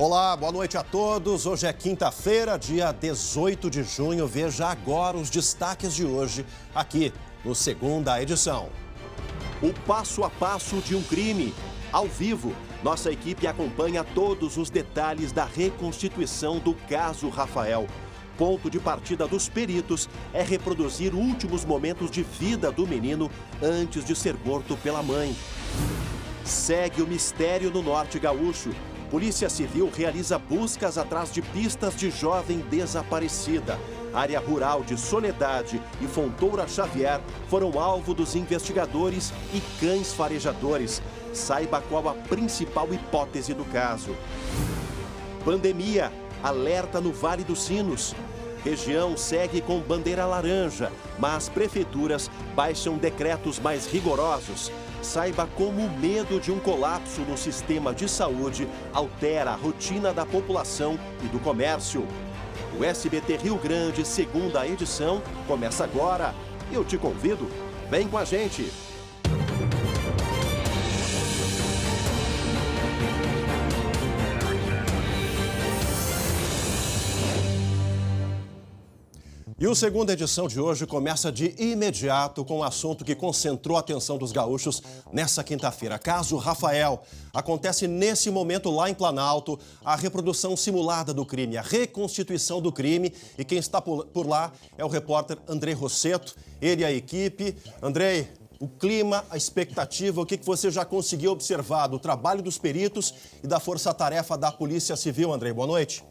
Olá, boa noite a todos. Hoje é quinta-feira, dia 18 de junho. Veja agora os destaques de hoje, aqui no Segunda Edição. O passo a passo de um crime. Ao vivo, nossa equipe acompanha todos os detalhes da reconstituição do caso Rafael. Ponto de partida dos peritos é reproduzir últimos momentos de vida do menino antes de ser morto pela mãe. Segue o mistério no Norte Gaúcho. Polícia Civil realiza buscas atrás de pistas de jovem desaparecida. Área rural de Soledade e Fontoura Xavier foram alvo dos investigadores e cães farejadores. Saiba qual a principal hipótese do caso. Pandemia, alerta no Vale dos Sinos. Região segue com bandeira laranja, mas prefeituras baixam decretos mais rigorosos. Saiba como o medo de um colapso no sistema de saúde altera a rotina da população e do comércio. O SBT Rio Grande, segunda edição, começa agora. Eu te convido, vem com a gente! E o Segunda Edição de hoje começa de imediato com um assunto que concentrou a atenção dos gaúchos nessa quinta-feira. Caso Rafael. Acontece nesse momento lá em Planalto a reprodução simulada do crime, a reconstituição do crime. E quem está por lá é o repórter André Rosseto, ele e a equipe. André, o clima, a expectativa, o que você já conseguiu observar do trabalho dos peritos e da força-tarefa da Polícia Civil, André? Boa noite.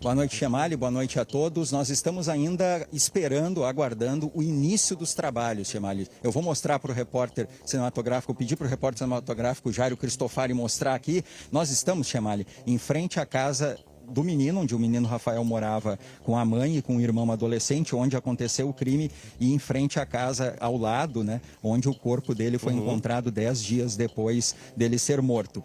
Boa noite, Chemali. Boa noite a todos. Nós estamos ainda esperando, aguardando o início dos trabalhos, Chemali. Eu vou mostrar para o repórter cinematográfico, pedir para o repórter cinematográfico Jairo Cristofari mostrar aqui. Nós estamos, Chemali, em frente à casa do menino, onde o menino Rafael morava com a mãe e com o irmão adolescente, onde aconteceu o crime, e em frente à casa ao lado, né, onde o corpo dele foi encontrado 10 dias depois dele ser morto.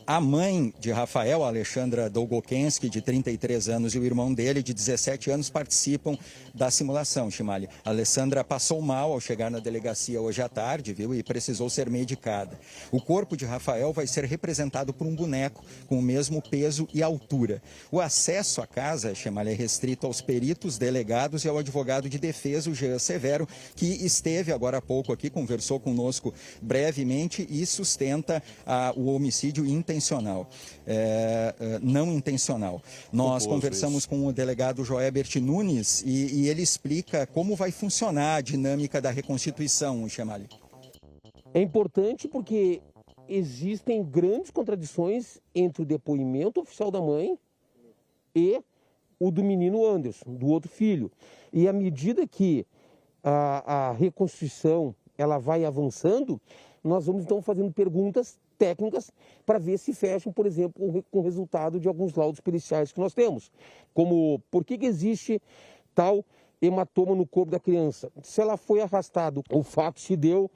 A mãe de Rafael, a Alexandra Dolgokenski, de 33 anos, e o irmão dele, de 17 anos, participam da simulação, Chimali. A Alessandra passou mal ao chegar na delegacia hoje à tarde, viu, e precisou ser medicada. O corpo de Rafael vai ser representado por um boneco com o mesmo peso e altura. O acesso à casa, Chimali, é restrito aos peritos, delegados e ao advogado de defesa, o Jean Severo, que esteve agora há pouco aqui, conversou conosco brevemente e sustenta o homicídio intencional. Não intencional. Nós conversamos com o delegado Joébert Nunes e ele explica como vai funcionar a dinâmica da reconstituição, Chemali. É importante porque existem grandes contradições entre o depoimento oficial da mãe e o do menino Anderson, do outro filho. E à medida que a reconstituição ela vai avançando, nós vamos então fazendo perguntas técnicas para ver se fecham, por exemplo, com o resultado de alguns laudos periciais que nós temos. Como por que existe tal hematoma no corpo da criança? Se ela foi arrastada, o fato se deu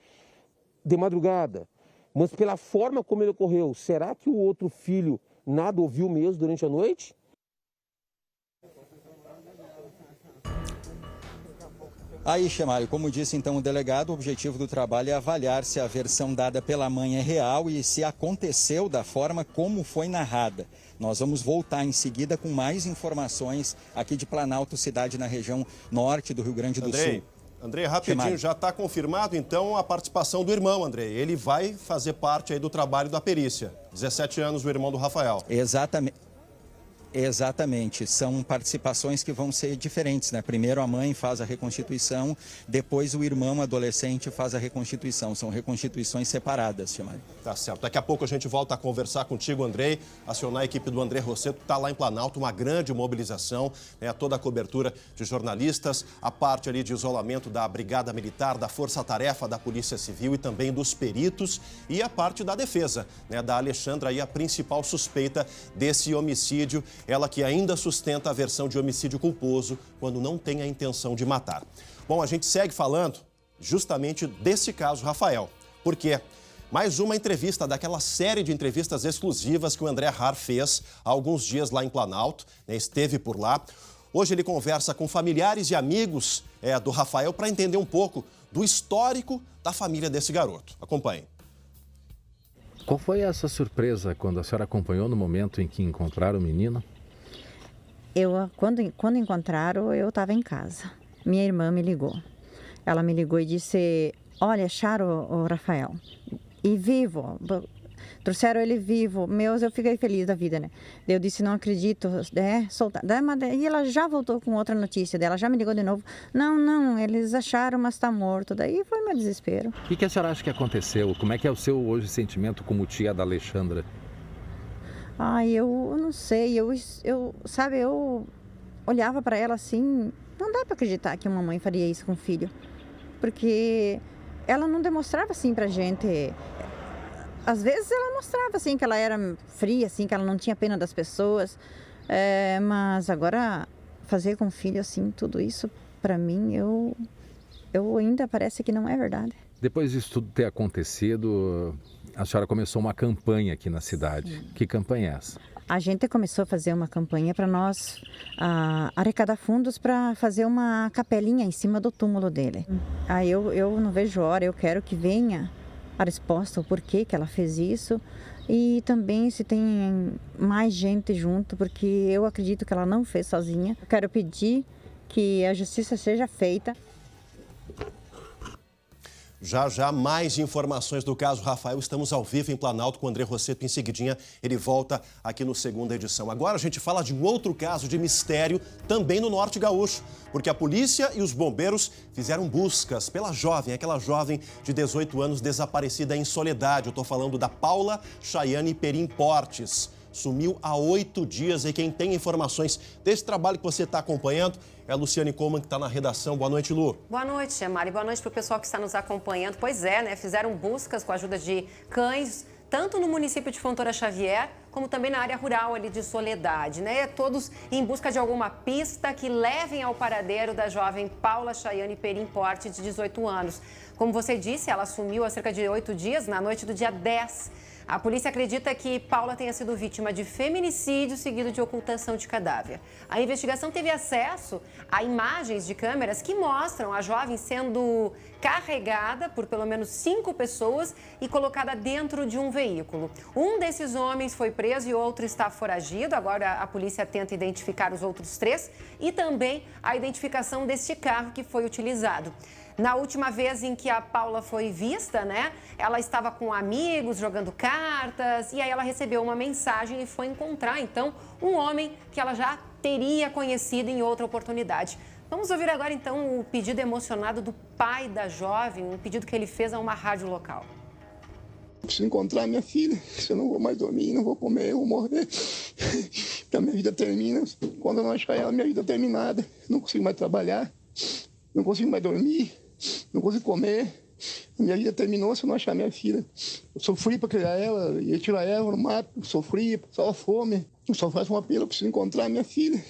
de madrugada, mas pela forma como ele ocorreu, será que o outro filho nada ouviu mesmo durante a noite? Aí, Chemali, como disse então o delegado, o objetivo do trabalho é avaliar se a versão dada pela mãe é real e se aconteceu da forma como foi narrada. Nós vamos voltar em seguida com mais informações aqui de Planalto, cidade na região norte do Rio Grande do Sul. André, rapidinho, Chemali. já está confirmado então a participação do irmão, André. Ele vai fazer parte aí do trabalho da perícia. 17 anos, o irmão do Rafael. Exatamente, são participações que vão ser diferentes, né? Primeiro a mãe faz a reconstituição, depois o irmão adolescente faz a reconstituição. São reconstituições separadas, Chemali. Tá certo. Daqui a pouco a gente volta a conversar contigo, André, acionar a equipe do André Rosseto, está lá em Planalto, uma grande mobilização, né? Toda a cobertura de jornalistas, a parte ali de isolamento da Brigada Militar, da Força Tarefa da Polícia Civil e também dos peritos e a parte da defesa, né? Da Alexandra, aí, a principal suspeita desse homicídio. Ela que ainda sustenta a versão de homicídio culposo quando não tem a intenção de matar. Bom, a gente segue falando justamente desse caso, Rafael. Por quê? Mais uma entrevista daquela série de entrevistas exclusivas que o André Har fez há alguns dias lá em Planalto, né? Esteve por lá. Hoje ele conversa com familiares e amigos do Rafael para entender um pouco do histórico da família desse garoto. Acompanhe. Qual foi essa surpresa quando a senhora acompanhou no momento em que encontraram o menino? Quando encontraram, eu estava em casa. Minha irmã me ligou. Ela me ligou e disse: olha, acharam o Rafael. E vivo. Trouxeram ele vivo. Eu fiquei feliz da vida, né? Eu disse: não acredito. Soltar. E ela já voltou com outra notícia dela. Já me ligou de novo. Não, eles acharam, mas está morto. Daí foi meu desespero. O que a senhora acha que aconteceu? Como é que é o seu hoje sentimento como tia da Alexandra? Eu não sei, eu olhava para ela assim, não dá para acreditar que uma mãe faria isso com o filho, porque ela não demonstrava assim pra gente. Às vezes ela mostrava assim que ela era fria, assim, que ela não tinha pena das pessoas, mas agora fazer com o filho assim, tudo isso, para mim, eu ainda parece que não é verdade. Depois disso tudo ter acontecido, a senhora começou uma campanha aqui na cidade. Sim. Que campanha é essa? A gente começou a fazer uma campanha para nós arrecadar fundos para fazer uma capelinha em cima do túmulo dele. Aí eu não vejo hora, eu quero que venha a resposta, o porquê que ela fez isso, e também se tem mais gente junto, porque eu acredito que ela não fez sozinha. Eu quero pedir que a justiça seja feita. Já mais informações do caso Rafael. Estamos ao vivo em Planalto com o André Rossetto. Em seguidinha, ele volta aqui no segunda edição. Agora a gente fala de um outro caso de mistério também no Norte Gaúcho, porque a polícia e os bombeiros fizeram buscas pela jovem, aquela jovem de 18 anos desaparecida em Soledade. Eu estou falando da Paula Chayane Perim Portes. Sumiu há 8 dias e quem tem informações desse trabalho que você está acompanhando é a Luciane Coleman, que está na redação. Boa noite, Lu. Boa noite, Mari. Boa noite para o pessoal que está nos acompanhando. Pois é, né? Fizeram buscas com a ajuda de cães, tanto no município de Fontoura Xavier, como também na área rural ali de Soledade, né? Todos em busca de alguma pista que levem ao paradeiro da jovem Paula Chayane Perim Portes, de 18 anos. Como você disse, ela sumiu há cerca de 8 dias, na noite do dia 10. A polícia acredita que Paula tenha sido vítima de feminicídio seguido de ocultação de cadáver. A investigação teve acesso a imagens de câmeras que mostram a jovem sendo carregada por pelo menos 5 pessoas e colocada dentro de um veículo. Um desses homens foi preso e outro está foragido. Agora a polícia tenta identificar os outros 3 e também a identificação deste carro que foi utilizado. Na última vez em que a Paula foi vista, né, ela estava com amigos, jogando cartas, e aí ela recebeu uma mensagem e foi encontrar, então, um homem que ela já teria conhecido em outra oportunidade. Vamos ouvir agora, então, o pedido emocionado do pai da jovem, um pedido que ele fez a uma rádio local. Preciso encontrar minha filha, se eu não vou mais dormir, não vou comer, eu vou morrer. A minha vida termina, quando eu não achar ela, minha vida é terminada. Não consigo mais trabalhar, não consigo mais dormir. Não consigo comer, a minha vida terminou se eu não achar minha filha. Eu sofri para criar ela, ia tirar ela no mato, sofri, passava fome. Eu só faço um apelo, eu preciso encontrar minha filha.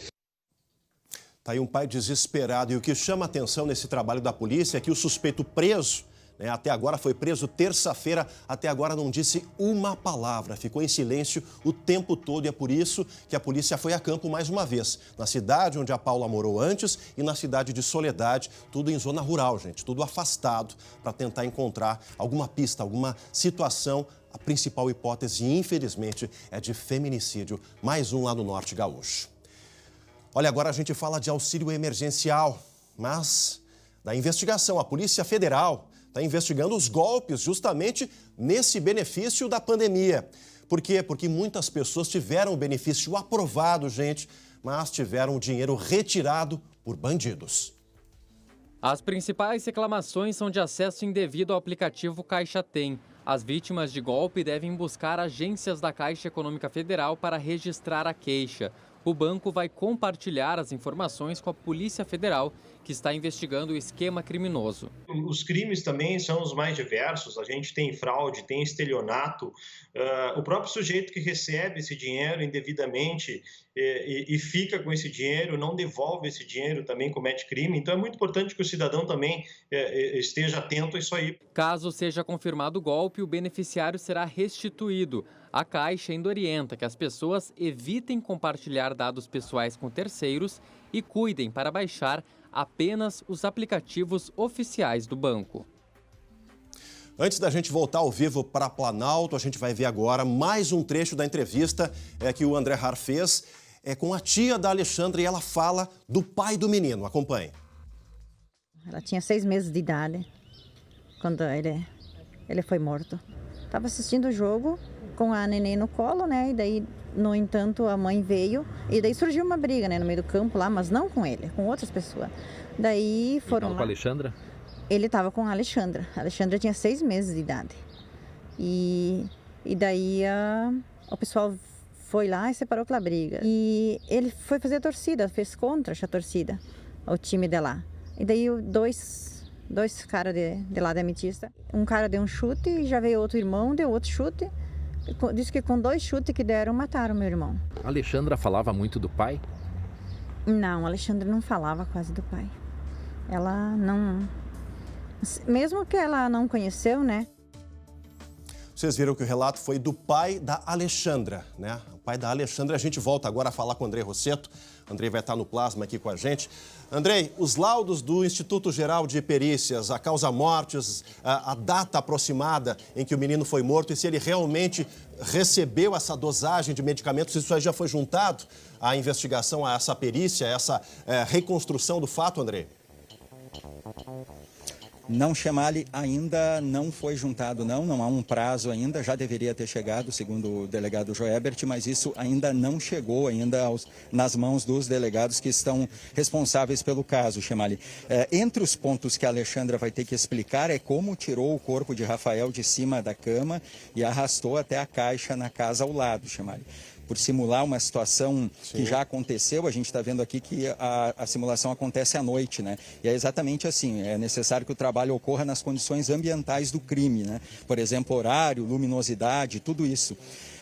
Tá aí um pai desesperado. E o que chama a atenção nesse trabalho da polícia é que o suspeito preso, né, até agora foi preso terça-feira, até agora não disse uma palavra, ficou em silêncio o tempo todo e é por isso que a polícia foi a campo mais uma vez, na cidade onde a Paula morou antes e na cidade de Soledade, tudo em zona rural, gente, tudo afastado para tentar encontrar alguma pista, alguma situação. A principal hipótese, infelizmente, é de feminicídio, mais um lá no Norte Gaúcho. Olha, agora a gente fala de auxílio emergencial, mas da investigação, a Polícia Federal está investigando os golpes justamente nesse benefício da pandemia. Por quê? Porque muitas pessoas tiveram o benefício aprovado, gente, mas tiveram o dinheiro retirado por bandidos. As principais reclamações são de acesso indevido ao aplicativo Caixa Tem. As vítimas de golpe devem buscar agências da Caixa Econômica Federal para registrar a queixa. O banco vai compartilhar as informações com a Polícia Federal, que está investigando o esquema criminoso. Os crimes também são os mais diversos, a gente tem fraude, tem estelionato, o próprio sujeito que recebe esse dinheiro indevidamente e fica com esse dinheiro, não devolve esse dinheiro, também comete crime. Então é muito importante que o cidadão também esteja atento a isso aí. Caso seja confirmado o golpe, o beneficiário será restituído. A Caixa ainda orienta que as pessoas evitem compartilhar dados pessoais com terceiros e cuidem para baixar apenas os aplicativos oficiais do banco. Antes da gente voltar ao vivo para Planalto, a gente vai ver agora mais um trecho da entrevista que o André Har fez com a tia da Alexandra e ela fala do pai do menino. Acompanhe. Ela tinha 6 meses de idade quando ele foi morto. Estava assistindo o jogo com a neném no colo, né? E daí, no entanto, a mãe veio e daí surgiu uma briga, né? No meio do campo lá, mas não com ele, com outras pessoas. Daí foram lá. Com a Alexandra? Ele estava com a Alexandra. A Alexandra tinha 6 meses de idade. E daí o pessoal foi lá e separou aquela briga. E ele foi fazer a torcida, fez contra a torcida, o time de lá. E daí dois caras de lá da ametista. Um cara deu um chute e já veio outro irmão, deu outro chute. Disse que com 2 chutes que deram, mataram meu irmão. A Alexandra falava muito do pai? Não, a Alexandra não falava quase do pai. Ela não... Mesmo que ela não conheceu, né? Vocês viram que o relato foi do pai da Alexandra, né? O pai da Alexandra. A gente volta agora a falar com o Andrei Rossetto. O Andrei vai estar no plasma aqui com a gente. Andrei, os laudos do Instituto Geral de Perícias, a causa-mortes, a data aproximada em que o menino foi morto e se ele realmente recebeu essa dosagem de medicamentos, isso aí já foi juntado à investigação, a essa perícia, a essa reconstrução do fato, Andrei? Não, Chemali, ainda não foi juntado, não há um prazo ainda, já deveria ter chegado, segundo o delegado Joebert, mas isso ainda não chegou ainda nas mãos dos delegados que estão responsáveis pelo caso, Chemali. Entre os pontos que a Alexandra vai ter que explicar é como tirou o corpo de Rafael de cima da cama e arrastou até a caixa na casa ao lado, Chemali. Por simular uma situação que já aconteceu, a gente está vendo aqui que a simulação acontece à noite, né? E é exatamente assim, é necessário que o trabalho ocorra nas condições ambientais do crime, né? Por exemplo, horário, luminosidade, tudo isso.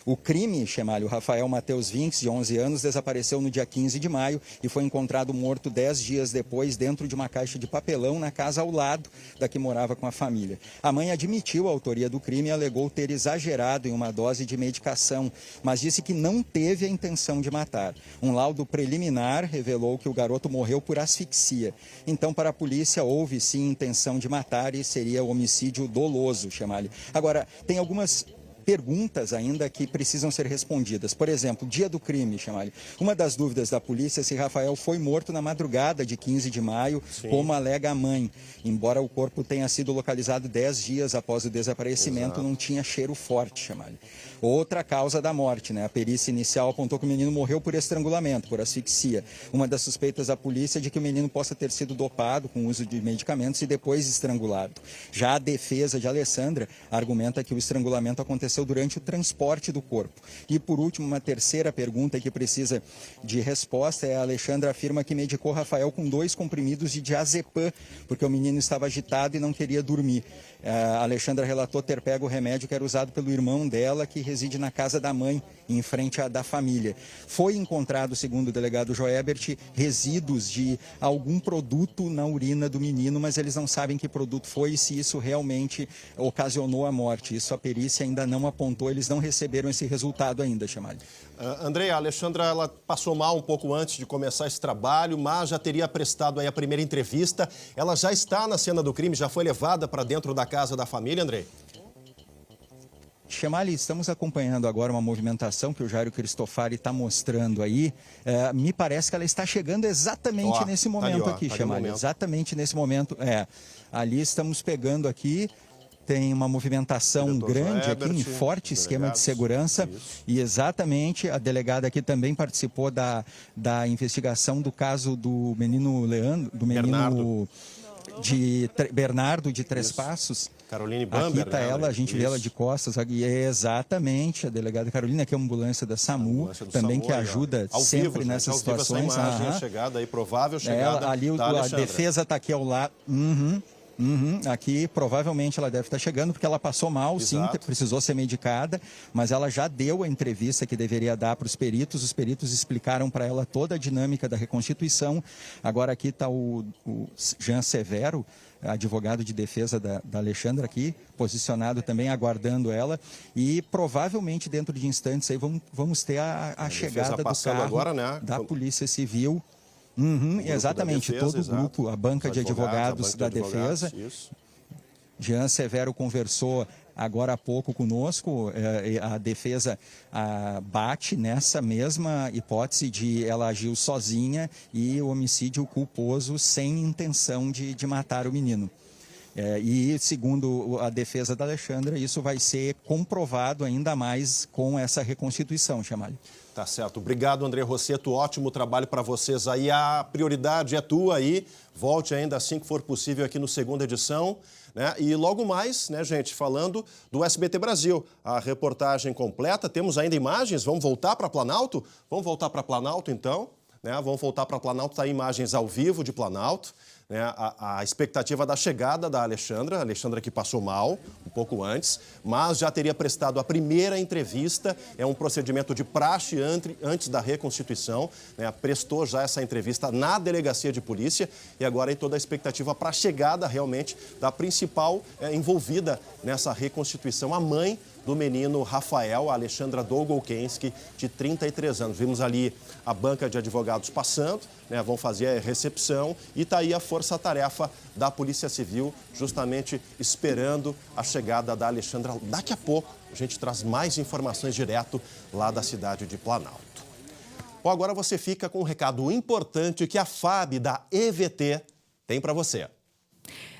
O crime, Chemalho, o Rafael Matheus Vinks, de 11 anos, desapareceu no dia 15 de maio e foi encontrado morto 10 dias depois dentro de uma caixa de papelão na casa ao lado da que morava com a família. A mãe admitiu a autoria do crime e alegou ter exagerado em uma dose de medicação, mas disse que não teve a intenção de matar. Um laudo preliminar revelou que o garoto morreu por asfixia. Então, para a polícia, houve sim intenção de matar e seria homicídio doloso, Chemalho. Agora, tem algumas perguntas ainda que precisam ser respondidas. Por exemplo, dia do crime, Chamalho. Uma das dúvidas da polícia é se Rafael foi morto na madrugada de 15 de maio, como alega a mãe. Embora o corpo tenha sido localizado 10 dias após o desaparecimento, não tinha cheiro forte, Chamalho. Outra causa da morte, né? A perícia inicial apontou que o menino morreu por estrangulamento, por asfixia. Uma das suspeitas da polícia é de que o menino possa ter sido dopado com o uso de medicamentos e depois estrangulado. Já a defesa de Alessandra argumenta que o estrangulamento aconteceu durante o transporte do corpo. E, por último, uma terceira pergunta que precisa de resposta é: a Alexandra afirma que medicou Rafael com 2 comprimidos de diazepam, porque o menino estava agitado e não queria dormir. A Alexandra relatou ter pego o remédio que era usado pelo irmão dela, que reside na casa da mãe, em frente à da família. Foi encontrado, segundo o delegado Joebert, resíduos de algum produto na urina do menino, mas eles não sabem que produto foi e se isso realmente ocasionou a morte. Isso a perícia ainda não apontou, eles não receberam esse resultado ainda, Chamalho. André, a Alexandra ela passou mal um pouco antes de começar esse trabalho, mas já teria prestado aí a primeira entrevista. Ela já está na cena do crime, já foi levada para dentro da casa da família, André? Chemali, estamos acompanhando agora uma movimentação que o Jairo Cristofari está mostrando aí. Me parece que ela está chegando exatamente nesse momento aqui, Chemali. Exatamente nesse momento. Ali estamos pegando aqui. Tem uma movimentação grande aqui, em forte esquema de segurança. E exatamente, a delegada aqui também participou da investigação do caso do menino Leandro, do menino Bernardo de Três Passos. Caroline Bamber. Aqui está ela, a gente vê ela de costas. E é exatamente a delegada Carolina, que é uma ambulância da SAMU, também que ajuda sempre nessas situações. Essa imagem, a chegada aí, provável chegada ali da Alexandra. A defesa está aqui ao lado. Aqui provavelmente ela deve estar chegando, porque ela passou mal, sim, precisou ser medicada, mas ela já deu a entrevista que deveria dar para os peritos explicaram para ela toda a dinâmica da reconstituição. Agora aqui está o Jean Severo, advogado de defesa da Alexandra aqui, posicionado também, aguardando ela, e provavelmente dentro de instantes aí vamos ter a chegada do carro agora, né? da Polícia Civil. Exatamente, todo o grupo, a banca de advogados da defesa. Jean Severo conversou agora há pouco conosco. A defesa bate nessa mesma hipótese de ela agiu sozinha e o homicídio culposo sem intenção de matar o menino. E, segundo a defesa da Alexandra, isso vai ser comprovado ainda mais com essa reconstituição, Chamalho. Tá certo. Obrigado, André Rossetto. Ótimo trabalho para vocês aí. A prioridade é tua aí. Volte ainda assim que for possível aqui no segunda edição. Né? E logo mais, né, gente, falando do SBT Brasil. A reportagem completa. Temos ainda imagens. Vamos voltar para Planalto? Vamos voltar para Planalto, então. Né? Vamos voltar para Planalto. Está imagens ao vivo de Planalto. Né, a expectativa da chegada da Alexandra que passou mal um pouco antes, mas já teria prestado a primeira entrevista. É um procedimento de praxe antes da reconstituição, né, prestou já essa entrevista na delegacia de polícia e agora aí toda a expectativa para a chegada realmente da principal envolvida nessa reconstituição, a mãe do menino Rafael, a Alexandra Dolgokenski, de 33 anos. Vimos ali a banca de advogados passando, né, vão fazer a recepção e está aí a força-tarefa da Polícia Civil, justamente esperando a chegada da Alexandra. Daqui a pouco a gente traz mais informações direto lá da cidade de Planalto. Bom, agora você fica com um recado importante que a FAB da EVT tem para você.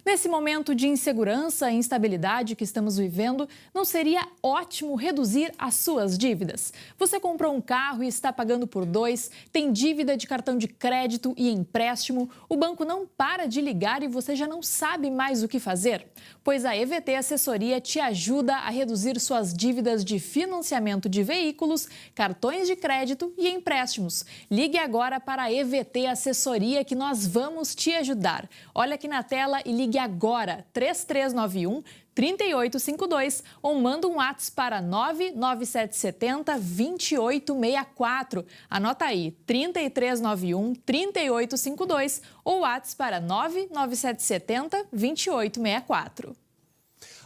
Nesse momento de insegurança e instabilidade que estamos vivendo, não seria ótimo reduzir as suas dívidas? Você comprou um carro e está pagando por 2, tem dívida de cartão de crédito e empréstimo, o banco não para de ligar e você já não sabe mais o que fazer? Pois a EVT Assessoria te ajuda a reduzir suas dívidas de financiamento de veículos, cartões de crédito e empréstimos. Ligue agora para a EVT Assessoria que nós vamos te ajudar. Olha aqui na tela e ligue agora, 3391-3852 ou manda um WhatsApp para 99770-2864. Anota aí, 3391-3852 ou WhatsApp para 99770-2864.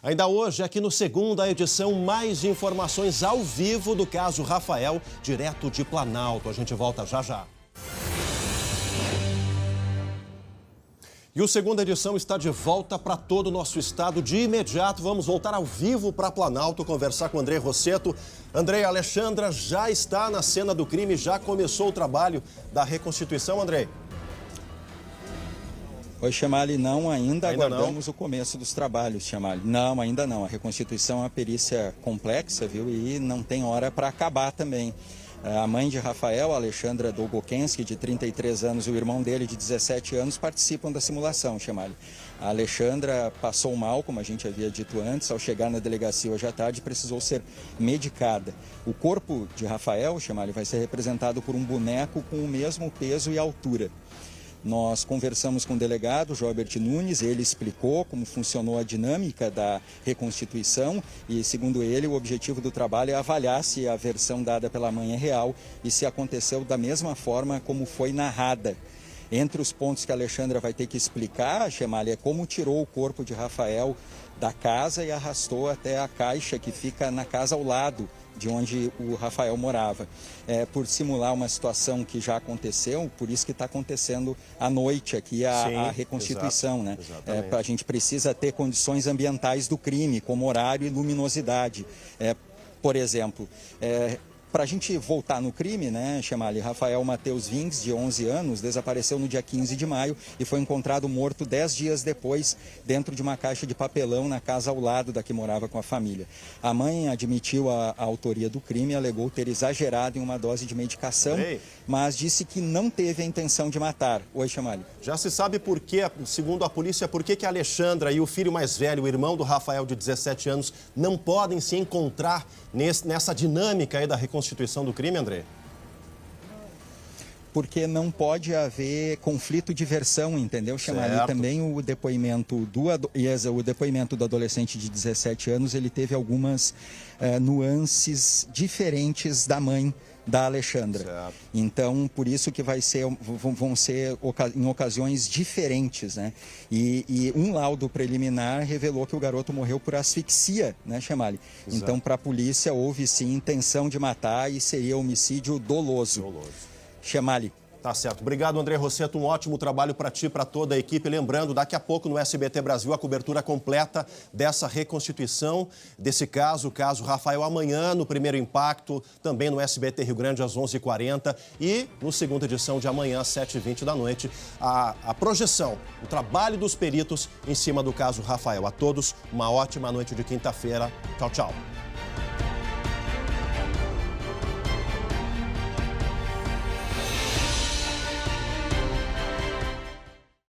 Ainda hoje, aqui no segunda edição, mais informações ao vivo do caso Rafael, direto de Planalto. A gente volta já já. E o segunda edição está de volta para todo o nosso estado. De imediato, vamos voltar ao vivo para Planalto, conversar com o André Rossetto. André, a Alexandra já está na cena do crime, já começou o trabalho da reconstituição, André? Oi, Chamali, não, ainda aguardamos o começo dos trabalhos, Chamali. Não, ainda não. A reconstituição é uma perícia complexa, viu? E não tem hora para acabar também. A mãe de Rafael, a Alexandra Dolgokenski, de 33 anos, e o irmão dele, de 17 anos, participam da simulação, Chamali. A Alexandra passou mal, como a gente havia dito antes, ao chegar na delegacia hoje à tarde, precisou ser medicada. O corpo de Rafael, Chamali, vai ser representado por um boneco com o mesmo peso e altura. Nós conversamos com o delegado Jorbert Nunes, ele explicou como funcionou a dinâmica da reconstituição e, segundo ele, o objetivo do trabalho é avaliar se a versão dada pela mãe é real e se aconteceu da mesma forma como foi narrada. Entre os pontos que a Alexandra vai ter que explicar, Chamali, é como tirou o corpo de Rafael da casa e arrastou até a caixa que fica na casa ao lado de onde o Rafael morava. Por simular uma situação que já aconteceu, por isso que está acontecendo à noite aqui a reconstituição, né? A gente precisa ter condições ambientais do crime, como horário e luminosidade. Por exemplo, para a gente voltar no crime, né, Chamali, Rafael Matheus Vings, de 11 anos, desapareceu no dia 15 de maio e foi encontrado morto 10 dias depois dentro de uma caixa de papelão na casa ao lado da que morava com a família. A mãe admitiu a autoria do crime e alegou ter exagerado em uma dose de medicação, mas disse que não teve a intenção de matar. Oi, Chamali. Já se sabe por que, segundo a polícia, por que a Alexandra e o filho mais velho, o irmão do Rafael, de 17 anos, não podem se encontrar nessa dinâmica aí da reconstituição do crime, André? Porque não pode haver conflito de versão, entendeu, Chamali? E também o depoimento do adolescente de 17 anos, ele teve algumas nuances diferentes da mãe da Alexandra. Certo. Então, por isso que vão ser em ocasiões diferentes, né? E um laudo preliminar revelou que o garoto morreu por asfixia, né, Chamali? Exato. Então, para a polícia, houve sim intenção de matar e seria homicídio doloso. Chamali. Tá certo. Obrigado, André Rossetto. Um ótimo trabalho para ti e para toda a equipe. Lembrando, daqui a pouco no SBT Brasil, a cobertura completa dessa reconstituição desse caso, o caso Rafael, amanhã no Primeiro Impacto, também no SBT Rio Grande às 11h40 e no segunda edição de amanhã às 7h20 da noite, a projeção, o trabalho dos peritos em cima do caso Rafael. A todos, uma ótima noite de quinta-feira. Tchau, tchau.